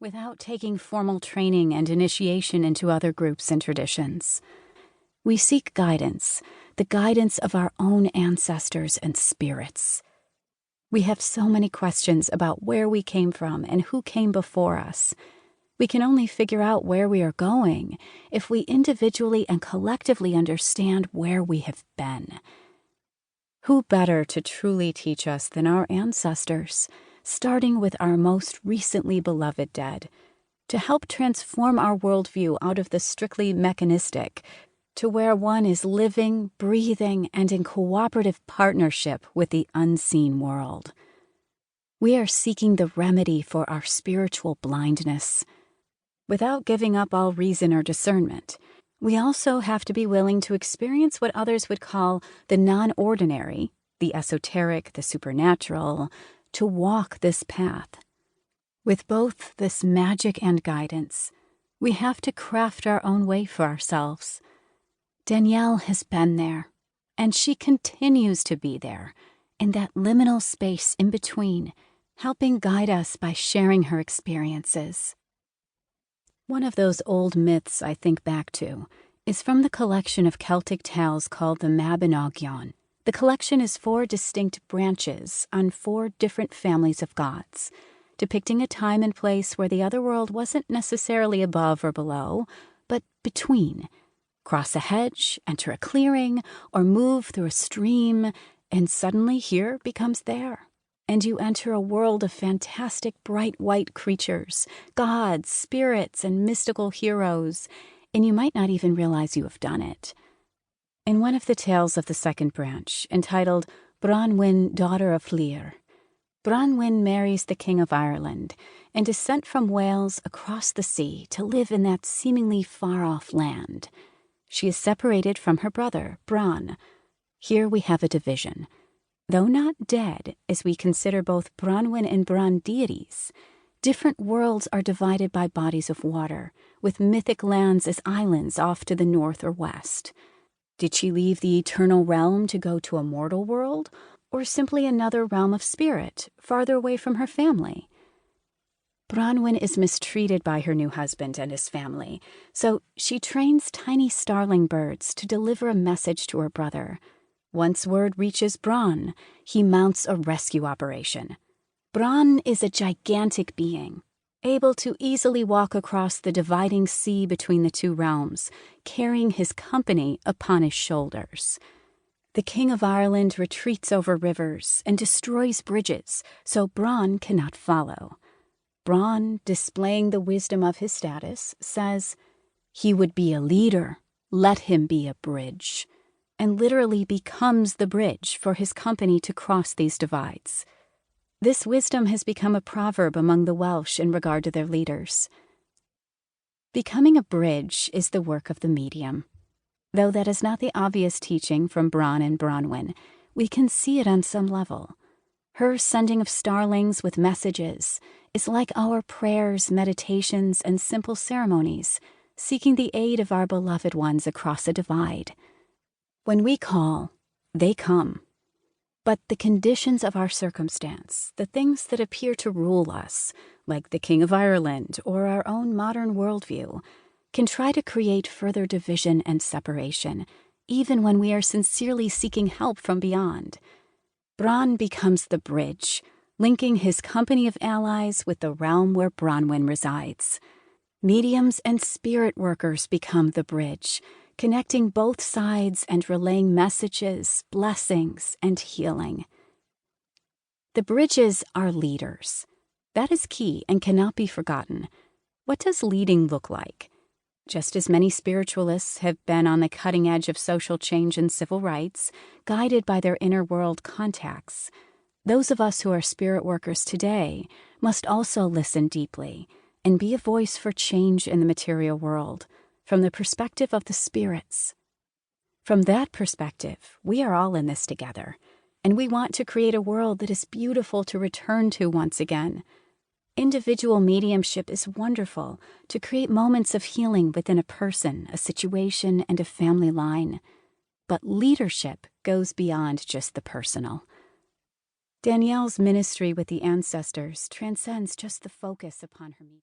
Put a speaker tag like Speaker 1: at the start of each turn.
Speaker 1: without taking formal training and initiation into other groups and traditions. We seek guidance, the guidance of our own ancestors and spirits. We have so many questions about where we came from and who came before us. We can only figure out where we are going if we individually and collectively understand where we have been. Who better to truly teach us than our ancestors, starting with our most recently beloved dead, to help transform our worldview out of the strictly mechanistic to where one is living, breathing, and in cooperative partnership with the unseen world. We are seeking the remedy for our spiritual blindness. Without giving up all reason or discernment, we also have to be willing to experience what others would call the non-ordinary, the esoteric, the supernatural, to walk this path. With both this magic and guidance, we have to craft our own way for ourselves. Danielle has been there, and she continues to be there, in that liminal space in between, helping guide us by sharing her experiences. One of those old myths I think back to is from the collection of Celtic tales called the Mabinogion. The collection is 4 distinct branches on 4 different families of gods, depicting a time and place where the other world wasn't necessarily above or below, but between. Cross a hedge, enter a clearing, or move through a stream, and suddenly here becomes there. And you enter a world of fantastic bright white creatures, gods, spirits, and mystical heroes, and you might not even realize you have done it. In one of the tales of the second branch, entitled Branwen, Daughter of Llŷr, Branwen marries the King of Ireland and is sent from Wales across the sea to live in that seemingly far-off land. She is separated from her brother, Bran. Here we have a division. Though not dead, as we consider both Branwen and Bran deities, different worlds are divided by bodies of water, with mythic lands as islands off to the north or west. Did she leave the eternal realm to go to a mortal world, or simply another realm of spirit, farther away from her family? Branwen is mistreated by her new husband and his family, so she trains tiny starling birds to deliver a message to her brother. Once word reaches Bran, he mounts a rescue operation. Bran is a gigantic being, able to easily walk across the dividing sea between the 2 realms, carrying his company upon his shoulders. The King of Ireland retreats over rivers and destroys bridges, so Bran cannot follow. Bran, displaying the wisdom of his status, says, "He would be a leader, let him be a bridge," and literally becomes the bridge for his company to cross these divides. This wisdom has become a proverb among the Welsh in regard to their leaders. Becoming a bridge is the work of the medium. Though that is not the obvious teaching from Bran and Branwen, we can see it on some level. Her sending of starlings with messages is like our prayers, meditations, and simple ceremonies, seeking the aid of our beloved ones across a divide. When we call, they come. But the conditions of our circumstance, the things that appear to rule us, like the King of Ireland or our own modern worldview, can try to create further division and separation, even when we are sincerely seeking help from beyond. Bran becomes the bridge, linking his company of allies with the realm where Branwen resides. Mediums and spirit workers become the bridge, connecting both sides and relaying messages, blessings, and healing. The bridges are leaders. That is key and cannot be forgotten. What does leading look like? Just as many spiritualists have been on the cutting edge of social change and civil rights, guided by their inner world contacts, those of us who are spirit workers today must also listen deeply and be a voice for change in the material world, from the perspective of the spirits. From that perspective, we are all in this together, and we want to create a world that is beautiful to return to once again. Individual mediumship is wonderful to create moments of healing within a person, a situation, and a family line. But leadership goes beyond just the personal. Danielle's ministry with the ancestors transcends just the focus upon her mediumship.